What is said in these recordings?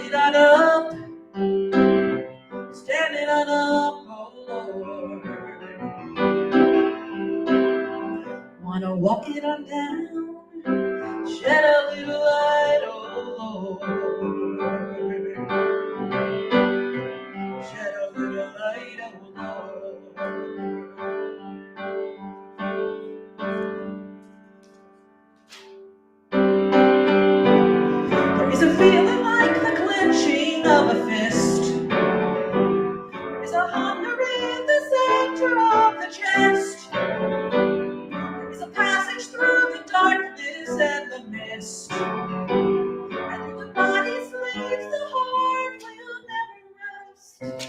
standing on up, standing on up, oh Lord. Wanna walk it on down, shed a little light, oh Lord. Shed a little light, oh Lord. There is a feeling like the clenching of a fist. There is a hunger in the center of the chest. There is a passage through the darkness and the mist. And through the body sleeps, the heart will never rest.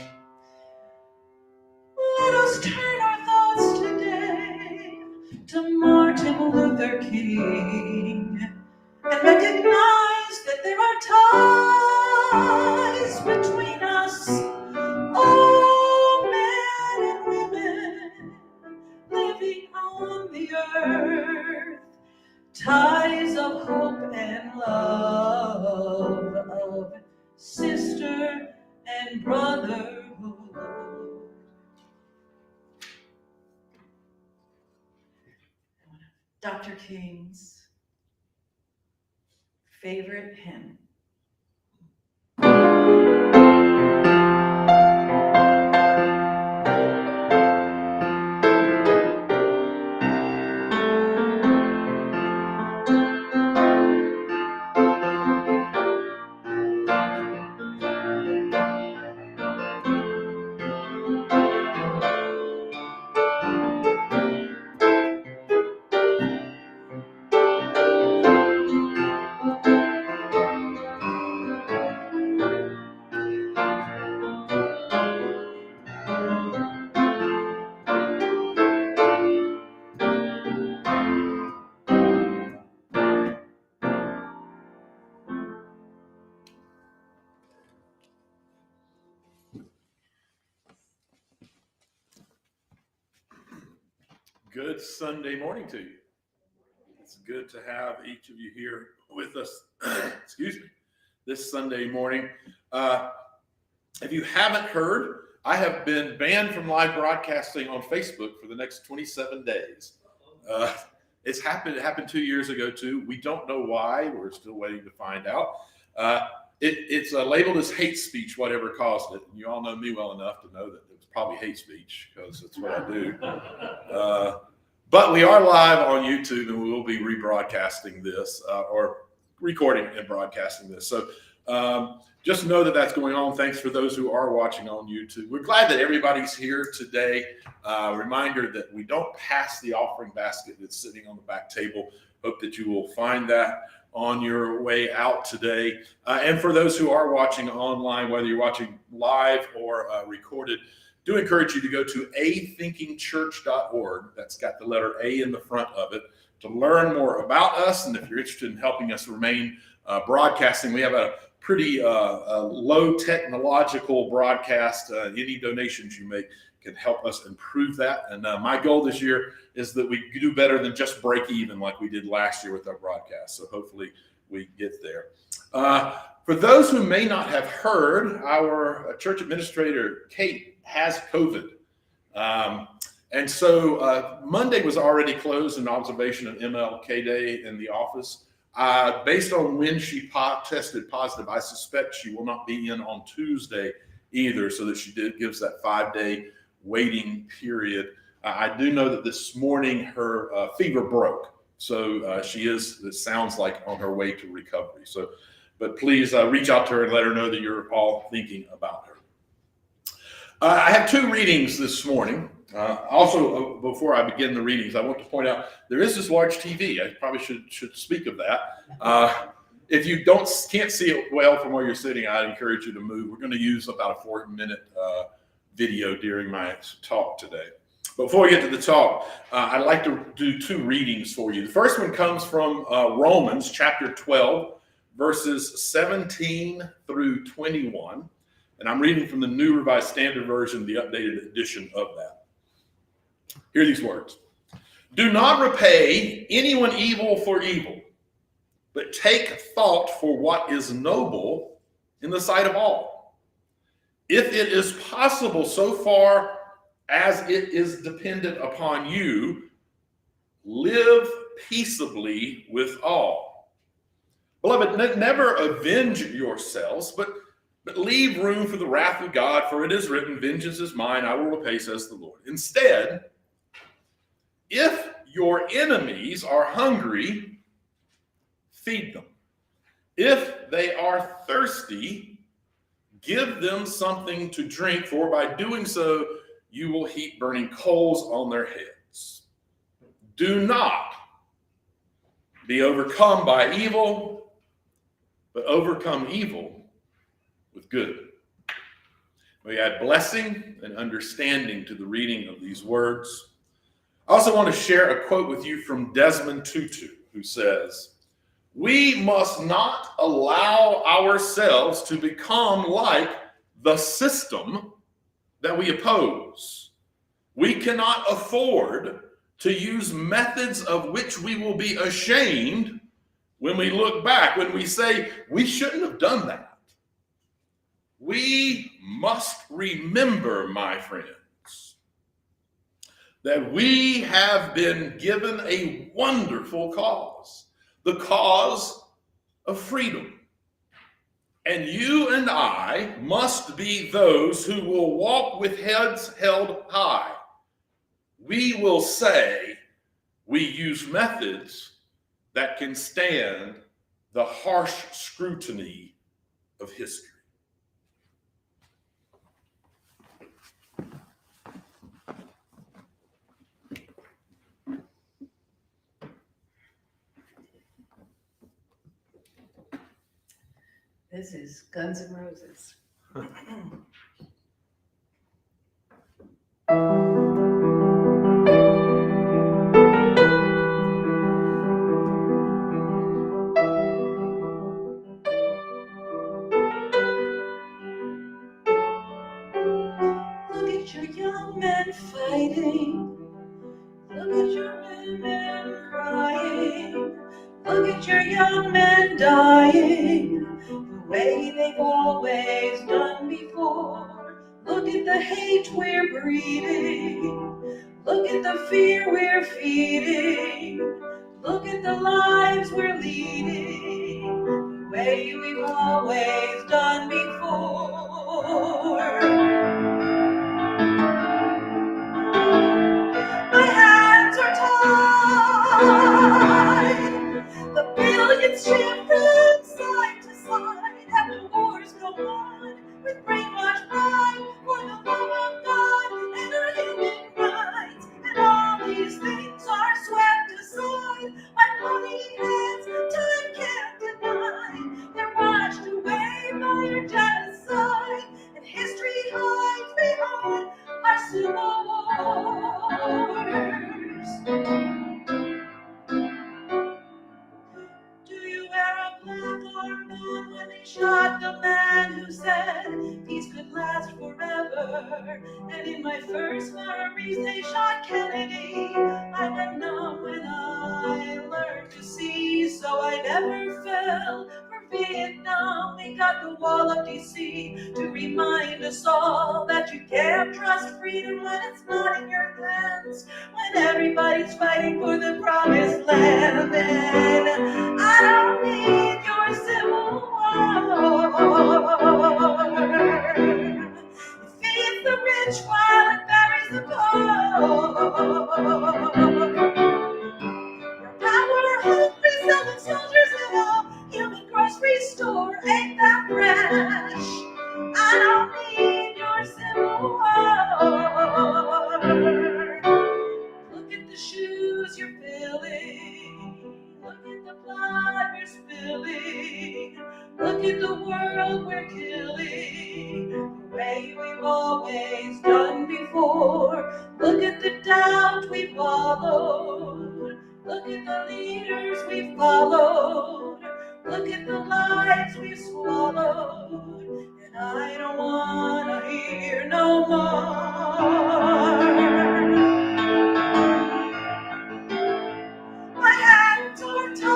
Let us turn our thoughts today to Martin Luther King and recognize that there are ties between us, all men and women living on the earth, ties of hope and love, of sister and brotherhood. Dr. King's favorite hymn. Good Sunday morning to you. It's good to have each of you here with us, excuse me, this Sunday morning. If you haven't heard, I have been banned from live broadcasting on Facebook for the next 27 days. It happened 2 years ago too. We don't know why. We're still waiting to find out. It's labeled as hate speech, whatever caused it. And you all know me well enough to know that it was probably hate speech because that's what I do. But we are live on YouTube, and we will be rebroadcasting this or recording and broadcasting this. So just know that that's going on. Thanks for those who are watching on YouTube. We're glad that everybody's here today. Reminder that we don't pass the offering basket that's sitting on the back table. Hope that you will find that on your way out today. And for those who are watching online, whether you're watching live or recorded, do encourage you to go to athinkingchurch.org. That's got the letter A in the front of it to learn more about us. And if you're interested in helping us remain broadcasting, we have a pretty low technological broadcast. Any donations you make can help us improve that. And my goal this year is that we do better than just break even like we did last year with our broadcast. So hopefully we get there. For those who may not have heard, our church administrator, Kate, has COVID. And so Monday was already closed in observation of MLK Day in the office. Based on when she tested positive, I suspect she will not be in on Tuesday either, so that she gives that 5-day waiting period. I do know that this morning her fever broke. So she is, it sounds like, on her way to recovery. So, but please reach out to her and let her know that you're all thinking about her. I have 2 readings this morning. Also, before I begin the readings, I want to point out there is this large TV. I probably should speak of that. If you can't see it well from where you're sitting, I'd encourage you to move. We're going to use about a 4-minute video during my talk today. Before we get to the talk, I'd like to do 2 readings for you. The first one comes from Romans chapter 12, verses 17 through 21. And I'm reading from the New Revised Standard Version, the updated edition of that. Hear these words. Do not repay anyone evil for evil, but take thought for what is noble in the sight of all. If it is possible, so far as it is dependent upon you, live peaceably with all. Beloved, never avenge yourselves, but leave room for the wrath of God, for it is written, vengeance is mine, I will repay, says the Lord. Instead, if your enemies are hungry, feed them. If they are thirsty, give them something to drink, for by doing so, you will heap burning coals on their heads. Do not be overcome by evil, but overcome evil with good. We add blessing and understanding to the reading of these words. I also want to share a quote with you from Desmond Tutu, who says, "We must not allow ourselves to become like the system that we oppose. We cannot afford to use methods of which we will be ashamed when we look back, when we say, we shouldn't have done that. We must remember, my friends, that we have been given a wonderful cause, the cause of freedom. And you and I must be those who will walk with heads held high. We will say we use methods that can stand the harsh scrutiny of history. This is Guns N' Roses. Look at your young men fighting. Look at your women crying. Look at your young men dying the way they've always done before. Look at the hate we're breeding. Look at the fear we're feeding. Look at the lives we're leading the way we've always done before. My hands are tied. The billions shift from side to side, and the wars go on with brainwashed pride for the love of God and our human rights. And all these things are swept aside by bloody hands time can't deny. They're washed away by your genocide, and history hides behind our civil wars. Do you wear a black armband when they shot the man who said peace could last forever? And in my first memories they shot Kennedy. I went numb when I learned to see, so I never fell for Vietnam. We got the wall of DC to remind us all that you can't trust freedom when it's not in your hands, when everybody's fighting for the promised land. And I don't need your civil war. It feeds the rich while it buries the poor. Your power, hungry, selling soldiers in a human grocery store, ain't that fresh? I don't need your civil war. Look at the shoes you're filling. Look at the blood we're spilling. Look at the world we're killing the way we've always done before. Look at the doubt we've followed. Look at the leaders we've followed. Look at the lies we've swallowed. And I don't want to hear no more. My hands are tied,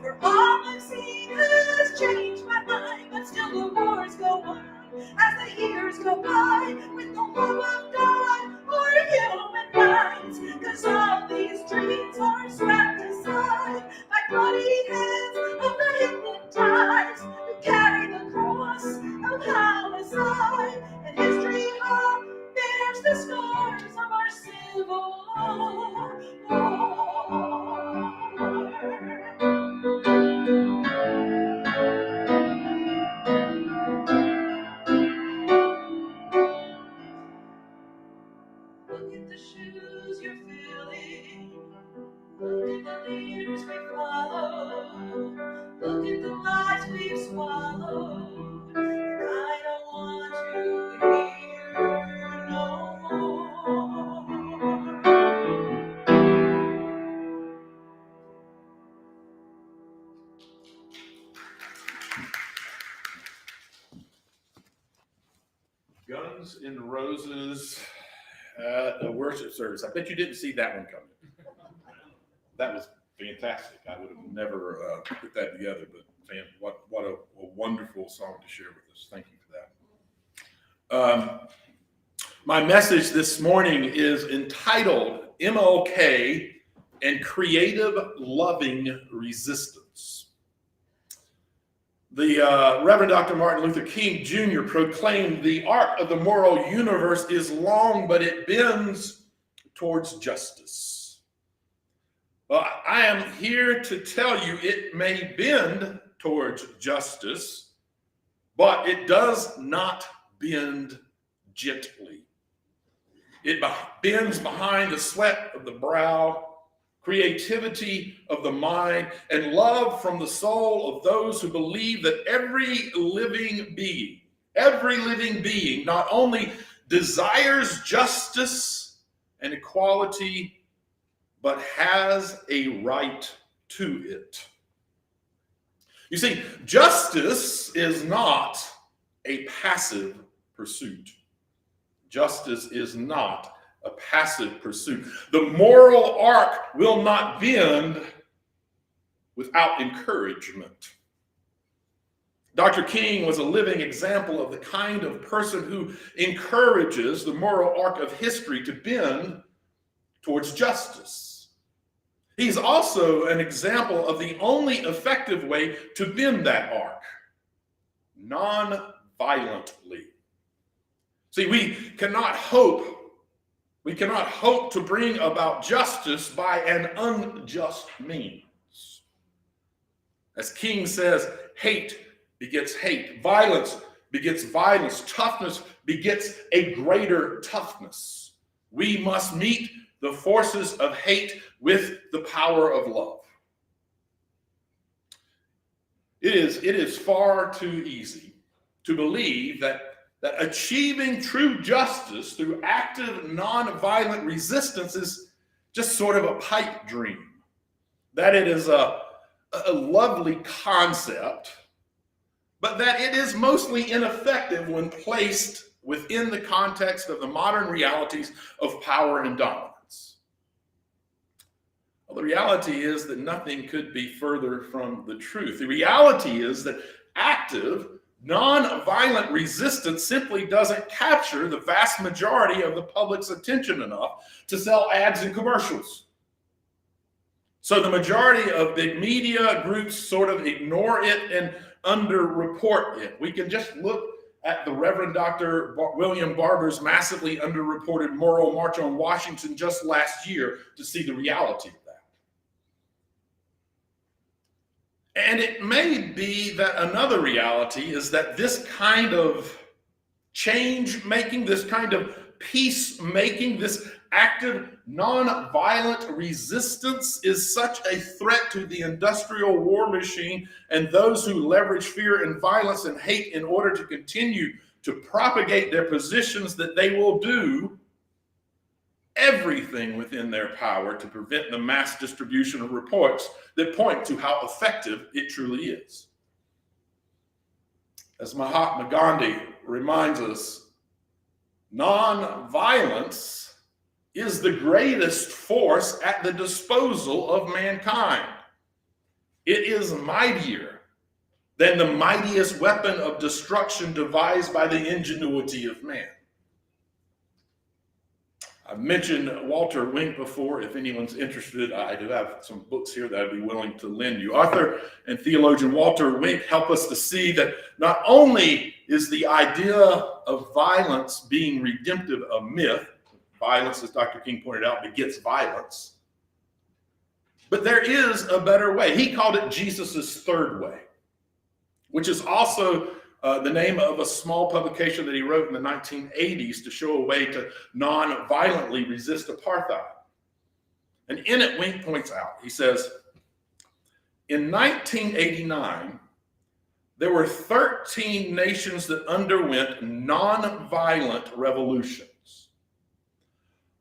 for all I've seen has Guns N' Roses at a worship service. I bet you didn't see that one coming. That was fantastic. I would have never put that together, but man, what a wonderful song to share with us. Thank you for that. My message this morning is entitled MLK and Creative Loving Resistance. The Reverend Dr. Martin Luther King Jr. proclaimed, "The arc of the moral universe is long, but it bends towards justice." Well, I am here to tell you it may bend towards justice, but it does not bend gently. It bends behind the sweat of the brow, creativity of the mind, and love from the soul of those who believe that every living being not only desires justice and equality, but has a right to it. You see, justice is not a passive pursuit. Justice is not a passive pursuit. The moral arc will not bend without encouragement. Dr. King was a living example of the kind of person who encourages the moral arc of history to bend towards justice. He's also an example of the only effective way to bend that arc: non-violently. See, we cannot hope to bring about justice by an unjust means. As King says, hate begets hate, violence begets violence, toughness begets a greater toughness. We must meet the forces of hate with the power of love. It is far too easy to believe that achieving true justice through active, nonviolent resistance is just sort of a pipe dream, that it is a lovely concept, but that it is mostly ineffective when placed within the context of the modern realities of power and dominance. Well, the reality is that nothing could be further from the truth. The reality is that active, non-violent resistance simply doesn't capture the vast majority of the public's attention enough to sell ads and commercials. So the majority of big media groups sort of ignore it and underreport it. We can just look at the Reverend Dr. William Barber's massively underreported Moral March on Washington just last year to see the reality of that. And it may be that another reality is that this kind of change making, this kind of peace making, this active, non-violent resistance is such a threat to the industrial war machine and those who leverage fear and violence and hate in order to continue to propagate their positions that they will do everything within their power to prevent the mass distribution of reports that point to how effective it truly is. As Mahatma Gandhi reminds us, non-violence is the greatest force at the disposal of mankind. It is mightier than the mightiest weapon of destruction devised by the ingenuity of man. I've mentioned Walter Wink before. If anyone's interested, I do have some books here that I'd be willing to lend you. Author and theologian Walter Wink help us to see that not only is the idea of violence being redemptive a myth, violence, as Dr. King pointed out, begets violence, but there is a better way. He called it Jesus's third way, which is also the name of a small publication that he wrote in the 1980s to show a way to non-violently resist apartheid. And in it, Wink points out, he says, in 1989, there were 13 nations that underwent non-violent revolutions.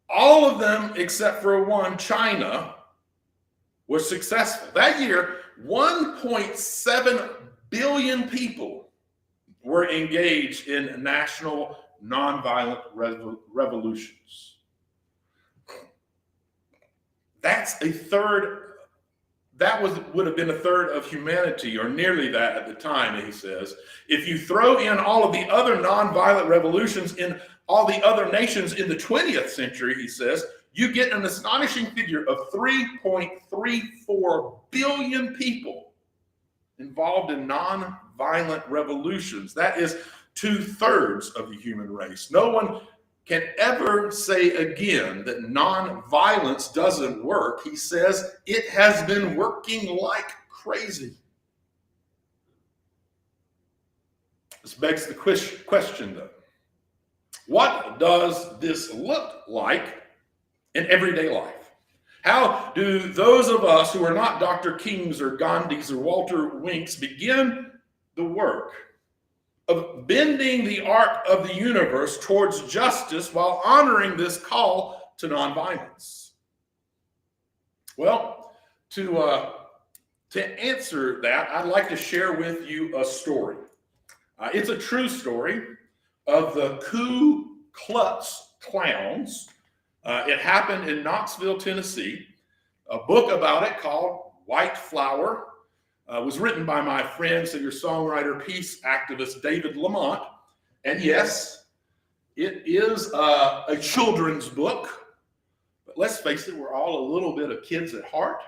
All of them, except for one, China, were successful. That year, 1.7 billion people were engaged in national nonviolent revolutions. That's a third. Would have been a third of humanity, or nearly that at the time, he says. If you throw in all of the other nonviolent revolutions in all the other nations in the 20th century, he says, you get an astonishing figure of 3.34 billion people involved in nonviolent revolutions. That is 2/3 of the human race. No one can ever say again that nonviolence doesn't work. He says it has been working like crazy. This begs the question, though. What does this look like in everyday life? How do those of us who are not Dr. Kings or Gandhis or Walter Winks begin the work of bending the arc of the universe towards justice while honoring this call to nonviolence? Well, to answer that, I'd like to share with you a story. It's a true story of the Ku Klux Klans. It happened in Knoxville, Tennessee. A book about it called White Flower was written by my friend, singer-songwriter, peace activist David Lamont. And yes, it is a children's book. But let's face it, we're all a little bit of kids at heart.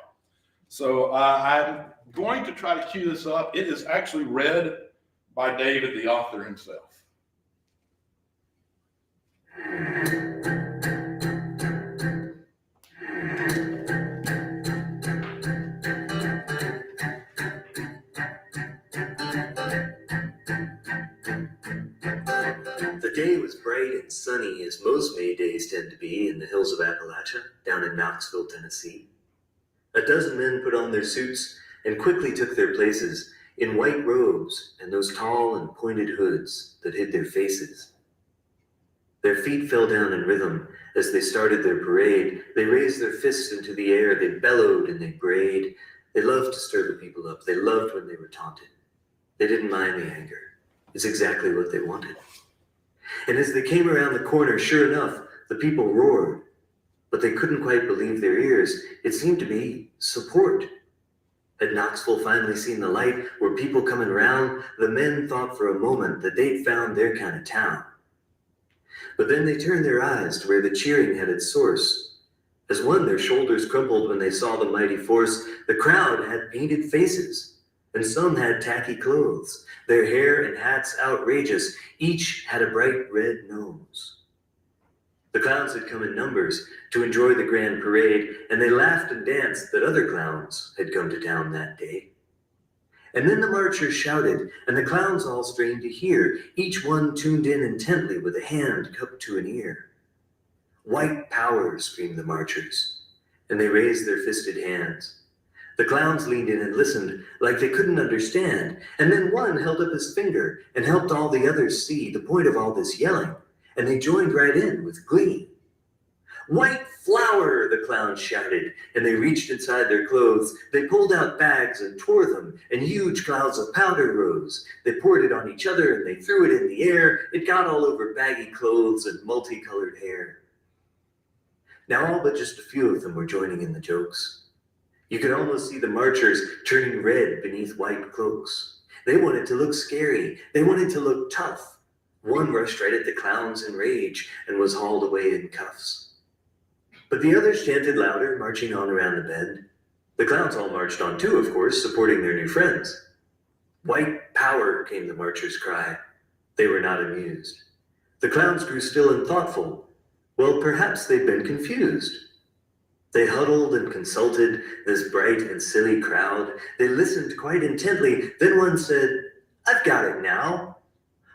So I'm going to try to cue this up. It is actually read by David, the author himself. The day was bright and sunny, as most May days tend to be in the hills of Appalachia, down in Knoxville, Tennessee. A dozen men put on their suits and quickly took their places in white robes and those tall and pointed hoods that hid their faces. Their feet fell down in rhythm as they started their parade. They raised their fists into the air, they bellowed and they brayed. They loved to stir the people up. They loved when they were taunted. They didn't mind the anger. It's exactly what they wanted. And as they came around the corner, sure enough, the people roared. But they couldn't quite believe their ears. It seemed to be support. Had Knoxville finally seen the light? Were people coming around? The men thought for a moment that they'd found their kind of town. But then they turned their eyes to where the cheering had its source. As one, their shoulders crumpled when they saw the mighty force. The crowd had painted faces, and some had tacky clothes, their hair and hats outrageous. Each had a bright red nose. The clowns had come in numbers to enjoy the grand parade, and they laughed and danced that other clowns had come to town that day. And then the marchers shouted, and the clowns all strained to hear, each one tuned in intently with a hand cupped to an ear. White power, screamed the marchers, and they raised their fisted hands. The clowns leaned in and listened like they couldn't understand, and then one held up his finger and helped all the others see the point of all this yelling, and they joined right in with glee. White flower, the clowns shouted, and they reached inside their clothes. They pulled out bags and tore them, and huge clouds of powder rose. They poured it on each other, and they threw it in the air. It got all over baggy clothes and multicolored hair. Now all but just a few of them were joining in the jokes. You could almost see the marchers turning red beneath white cloaks. They wanted to look scary. They wanted to look tough. One rushed right at the clowns in rage and was hauled away in cuffs. But the others chanted louder, marching on around the bend. The clowns all marched on too, of course, supporting their new friends. White power, came the marchers' cry. They were not amused. The clowns grew still and thoughtful. Well, perhaps they'd been confused. They huddled and consulted, this bright and silly crowd. They listened quite intently. Then one said, "I've got it now."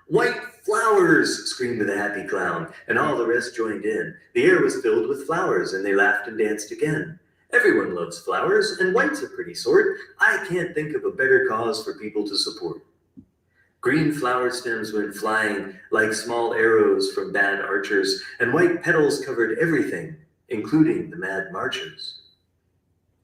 "White flowers," screamed the happy clown, and all the rest joined in. The air was filled with flowers, and they laughed and danced again. Everyone loves flowers, and white's a pretty sort. I can't think of a better cause for people to support. Green flower stems went flying like small arrows from bad archers, and white petals covered everything, including the mad marchers.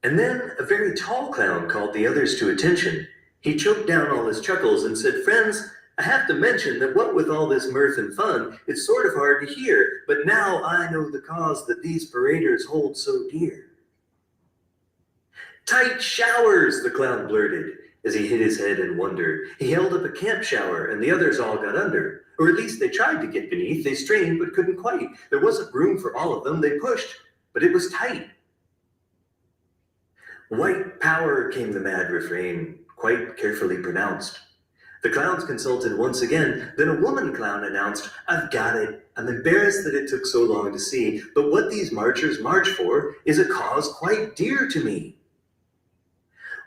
And then a very tall clown called the others to attention. He choked down all his chuckles and said, "Friends, I have to mention that what with all this mirth and fun, it's sort of hard to hear, but now I know the cause that these paraders hold so dear. Tight showers, the clown blurted, as he hit his head in wonder. He held up a camp shower, and the others all got under. Or at least they tried to get beneath. They strained, but couldn't quite. There wasn't room for all of them. They pushed, but it was tight. White power, came the mad refrain, quite carefully pronounced. The clowns consulted once again, then a woman clown announced, I've got it. I'm embarrassed that it took so long to see, but what these marchers march for is a cause quite dear to me.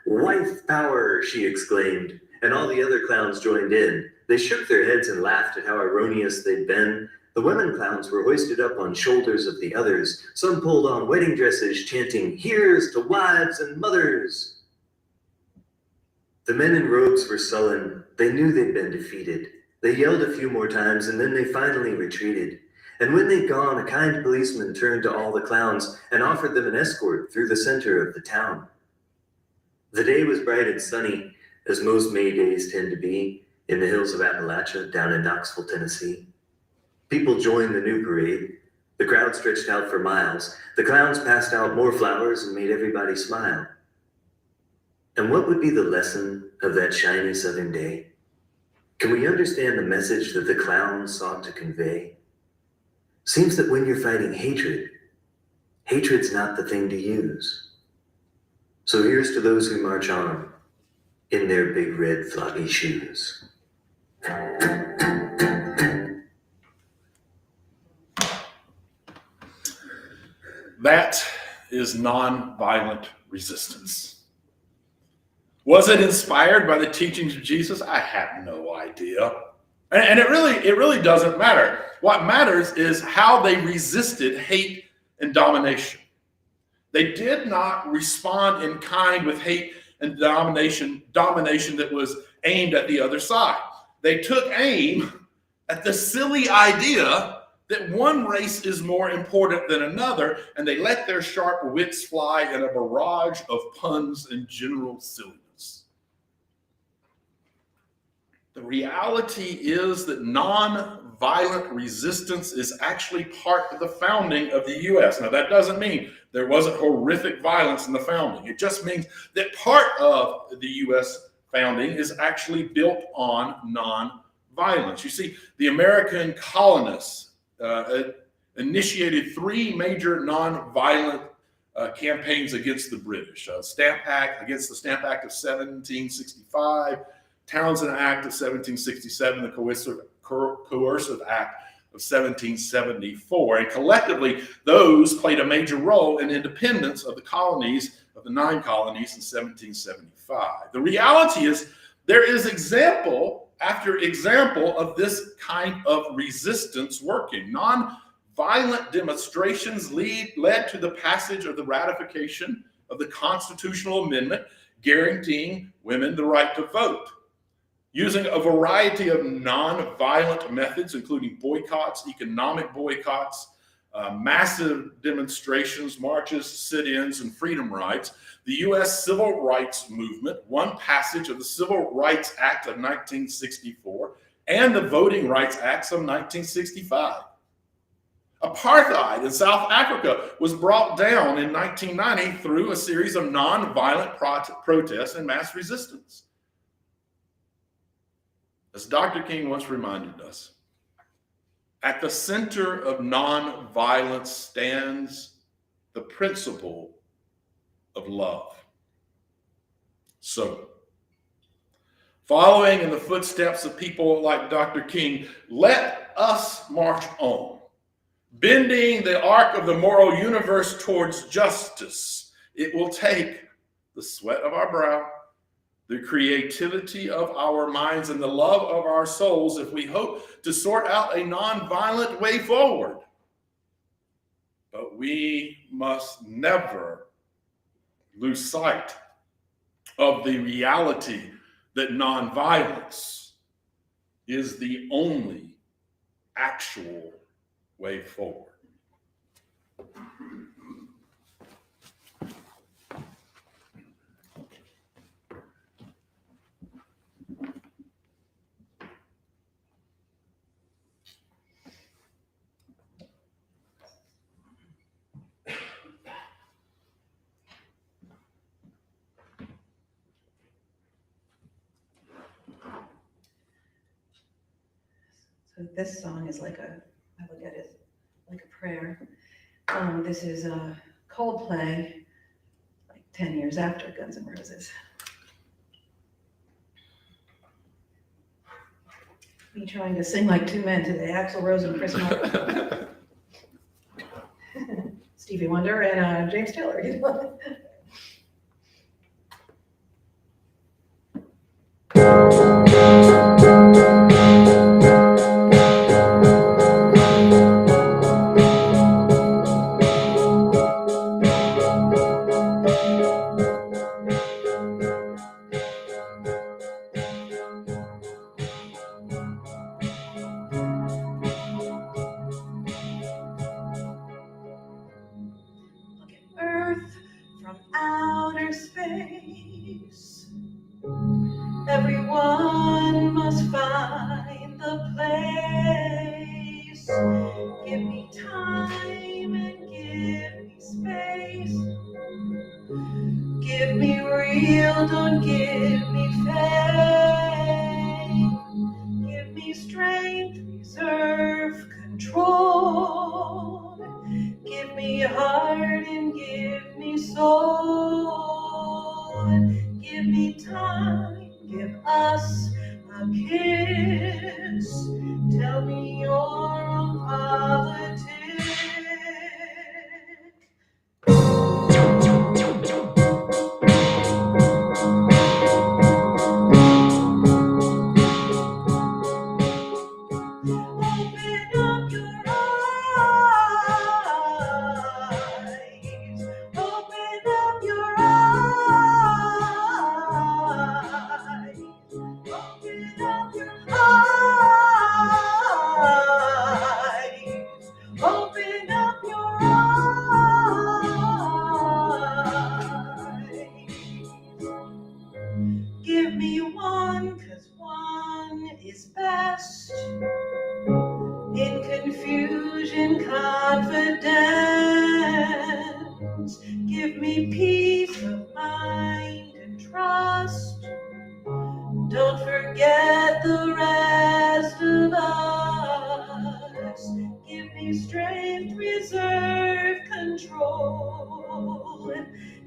Wife power, she exclaimed, and all the other clowns joined in. They shook their heads and laughed at how erroneous they'd been. The women clowns were hoisted up on shoulders of the others. Some pulled on wedding dresses, chanting, Here's to wives and mothers. The men in robes were sullen. They knew they'd been defeated. They yelled a few more times, and then they finally retreated. And when they'd gone, a kind policeman turned to all the clowns and offered them an escort through the center of the town. The day was bright and sunny, as most May days tend to be, in the hills of Appalachia, down in Knoxville, Tennessee. People joined the new parade. The crowd stretched out for miles. The clowns passed out more flowers and made everybody smile. And what would be the lesson of that shiny southern day? Can we understand the message that the clowns sought to convey? Seems that when you're fighting hatred, hatred's not the thing to use. So here's to those who march on in their big red floppy shoes. That is nonviolent resistance. Was it inspired by the teachings of Jesus? I have no idea. And it really doesn't matter. What matters is how they resisted hate and domination. They did not respond in kind with hate and domination that was aimed at the other side. They took aim at the silly idea that one race is more important than another, and they let their sharp wits fly in a barrage of puns and general silliness. The reality is that non-violent resistance is actually part of the founding of the U.S. Now, that doesn't mean there wasn't horrific violence in the founding. It just means that part of the U.S. founding is actually built on non-violence. You see, the American colonists initiated three major non-violent campaigns against the British. Stamp Act, against the Stamp Act of 1765, Townsend Act of 1767, the Coercive Act of 1774. And collectively, those played a major role in independence of the colonies, of the 9 colonies in 1775. The reality is there is example after example of this kind of resistance working. Non-violent demonstrations led to the passage of the ratification of the constitutional amendment guaranteeing women the right to vote. Using a variety of non-violent methods, including boycotts, economic boycotts, massive demonstrations, marches, sit-ins, and freedom rights, the U.S. Civil Rights Movement won passage of the Civil Rights Act of 1964 and the Voting Rights Acts of 1965. Apartheid in South Africa was brought down in 1990 through a series of non-violent protests and mass resistance. As Dr. King once reminded us, at the center of nonviolence stands the principle of love. So, following in the footsteps of people like Dr. King, let us march on, bending the arc of the moral universe towards justice. It will take the sweat of our brow, the creativity of our minds, and the love of our souls if we hope to sort out a nonviolent way forward. But we must never lose sight of the reality that nonviolence is the only actual way forward. So this song is like I look at it like a prayer. This is Coldplay, like 10 years after Guns N' Roses. Me trying to sing like two men today, Axl Rose and Chris Martin. Stevie Wonder and James Taylor. Earth from outer space. Everyone must find the place. Give me time and give me space. Give me real, don't give me fake. Give me strength, reserve, control. Give me heart and give me soul. Give me time, give us a kiss. Tell me your own politics. Open up your eyes. Open up your eyes. Open up your eyes. Open up your eyes. Give me one, 'cause one is best. In confusion, confidence. Give me peace of mind and trust. Don't forget the rest of us. Give me strength, reserve, control.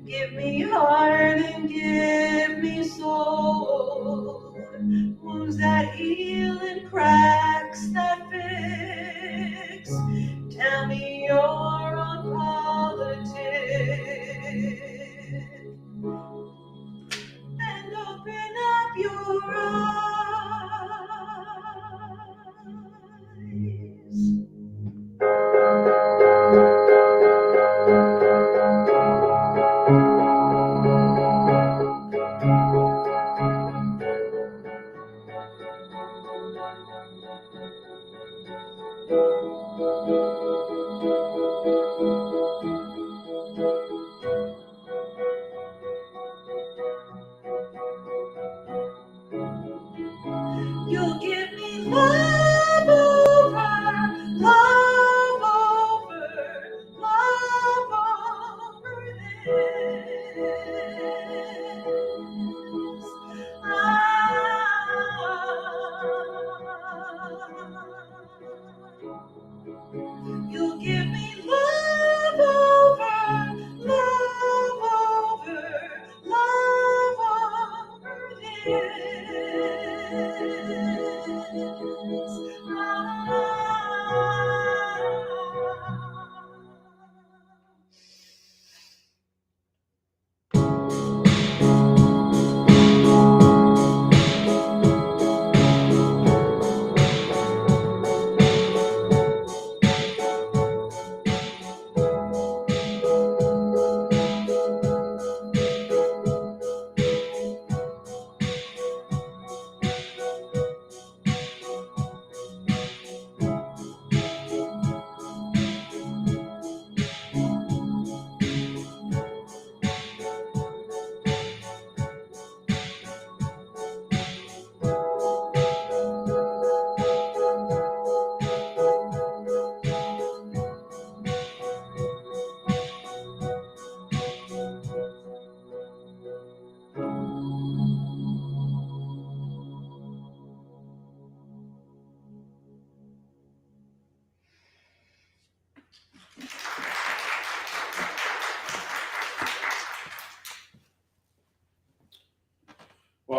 Give me heart and give me soul. Wounds that heal and cracks that fix. Tell me your own politics. And open up your eyes. You'll give me love over, love over, love over this. You'll give me love over, love over, love over this.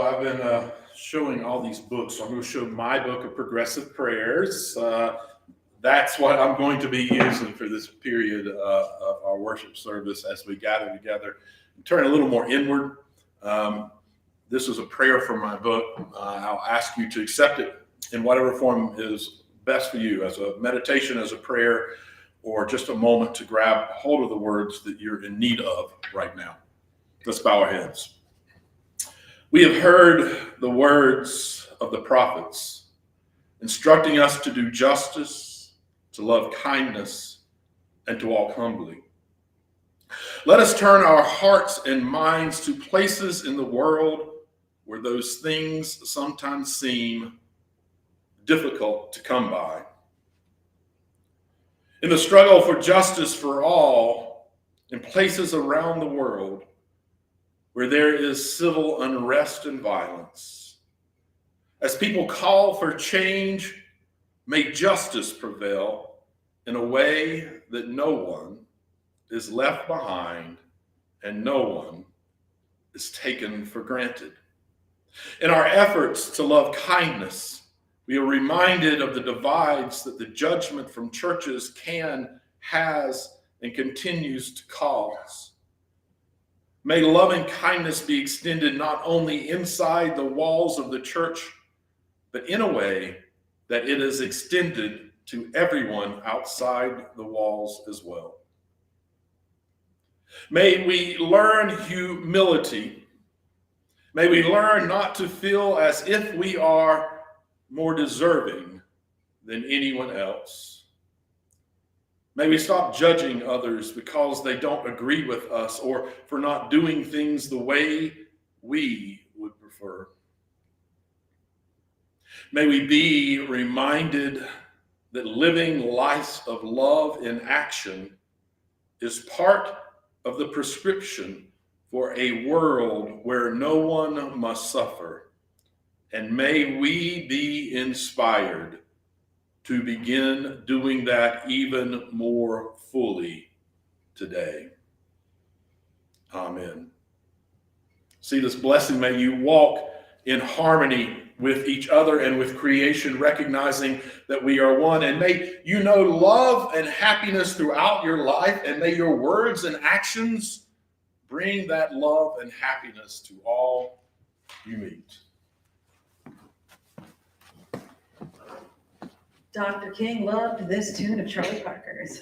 I've been showing all these books. So I'm going to show my book of progressive prayers. That's what I'm going to be using for this period of our worship service as we gather together. Turn a little more inward. This is a prayer from my book. I'll ask you to accept it in whatever form is best for you, as a meditation, as a prayer, or just a moment to grab hold of the words that you're in need of right now. Let's bow our heads. We have heard the words of the prophets, instructing us to do justice, to love kindness, and to walk humbly. Let us turn our hearts and minds to places in the world where those things sometimes seem difficult to come by. In the struggle for justice for all, in places around the world where there is civil unrest and violence, as people call for change, may justice prevail in a way that no one is left behind and no one is taken for granted. In our efforts to love kindness, we are reminded of the divides that the judgment from churches can, has, and continues to cause. May loving kindness be extended not only inside the walls of the church, but in a way that it is extended to everyone outside the walls as well. May we learn humility. May we learn not to feel as if we are more deserving than anyone else. May we stop judging others because they don't agree with us or for not doing things the way we would prefer. May we be reminded that living lives of love in action is part of the prescription for a world where no one must suffer. And may we be inspired to begin doing that even more fully today. Amen. See this blessing. May you walk in harmony with each other and with creation, recognizing that we are one. And may you know love and happiness throughout your life, and may your words and actions bring that love and happiness to all you meet. Dr. King loved this tune of Charlie Parker's.